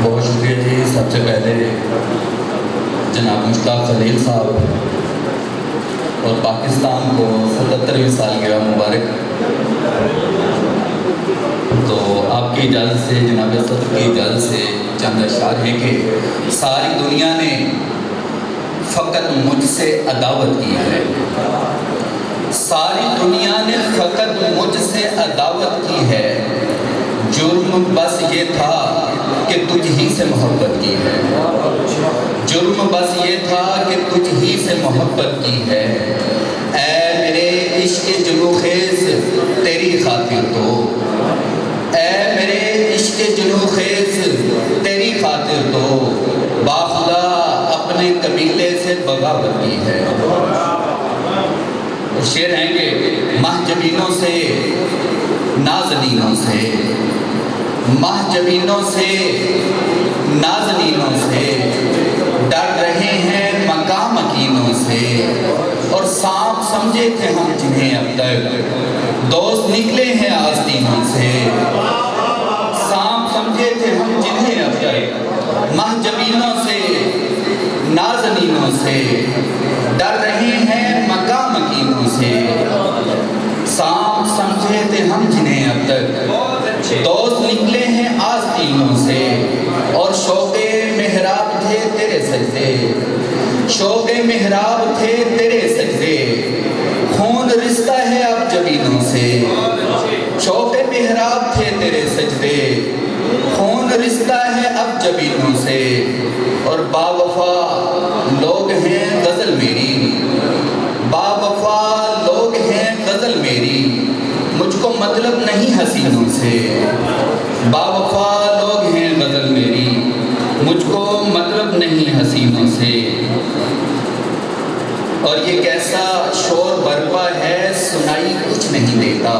بہت شکریہ جی. سب سے پہلے جناب مشتاق خلیل صاحب اور پاکستان کو 77ویں سالگرہ مبارک. تو آپ کی اجازت سے، جناب صدر کی اجازت سے چند اشعار ہیں کہ ساری دنیا نے فقط مجھ سے عداوت کی ہے. ساری دنیا نے فقط مجھ سے عداوت کی ہے. جرم بس یہ تھا کہ تجھ ہی سے محبت کی ہے. جرم بس یہ تھا کہ تجھ ہی سے محبت کی ہے. اے میرے عشق جنو خیز تیری خاطر تو، اے میرے عشق جنو خیز تیری خاطر تو باخدا اپنے قبیلے سے بغاوت کی ہے. شعر ہیں کہ محجبینوں سے نازنینوں سے، محجبینوں سے نازنینوں سے ڈر رہے ہیں مقام مکینوں سے. اور سانپ سمجھے تھے ہم جنہیں اب تک دوست نکلے ہیں آستینوں سے. سانپ سمجھے تھے ہم جنہیں اب تک محجبینوں سے نازنینوں سے ڈر رہے ہیں مقام مکینوں سے. سانپ سمجھے تھے ہم جنہیں اب تک دوست نکلے ہیں آستینوں سے. اور شوق محراب تھے تیرے سجدے، شوق محراب تھے تیرے سجدے خون رشتہ ہے اب جبینوں سے. شوق محراب تھے تیرے سجدے خون رشتہ ہے اب جبینوں سے. اور باوفا لوگ ہیں غزل میری، باوفا لوگ ہیں غزل میری مجھ کو مطلب نہیں حسینوں سے. باوفا لوگ ہیں غزل میری مجھ کو مطلب نہیں حسینوں سے. اور یہ کیسا شور برپا ہے سنائی کچھ نہیں دیتا.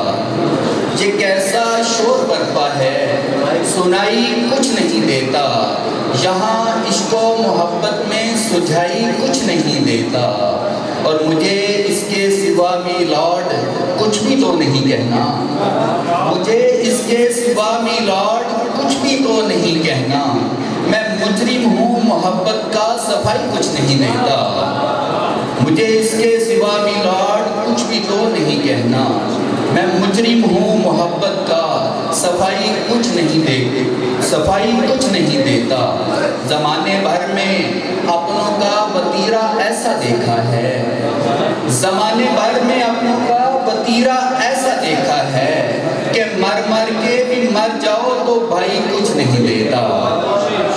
یہ کیسا شور برپا ہے سنائی کچھ نہیں دیتا. یہاں عشق و محبت میں سجھائی کچھ نہیں دیتا. اور مجھے اس کے سوا میلاد کچھ بھی تو نہیں کہنا، مجھے اس کے سوا میلاد کچھ بھی تو نہیں کہنا. میں مجرم ہوں محبت کا صفائی کچھ نہیں دیتا. مجھے اس کے سوا میلاد کچھ بھی تو نہیں کہنا. میں مجرم ہوں محبت کا صفائی کچھ نہیں دیتا، صفائی کچھ نہیں دیتا. زمانے بھر میں اپنوں کا وتیرہ ایسا دیکھا ہے، زمانے بھر میں اپنوں کا وتیرہ ایسا دیکھا ہے کہ مر مر کے بھی مر جاؤ تو بھائی کچھ نہیں دیتا.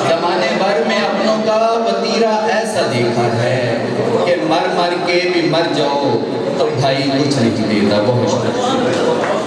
زمانے بھر میں اپنوں کا وتیرہ ایسا دیکھا ہے کہ مر مر کے بھی مر جاؤ تو بھائی کچھ نہیں دیتا. بہت شکریہ.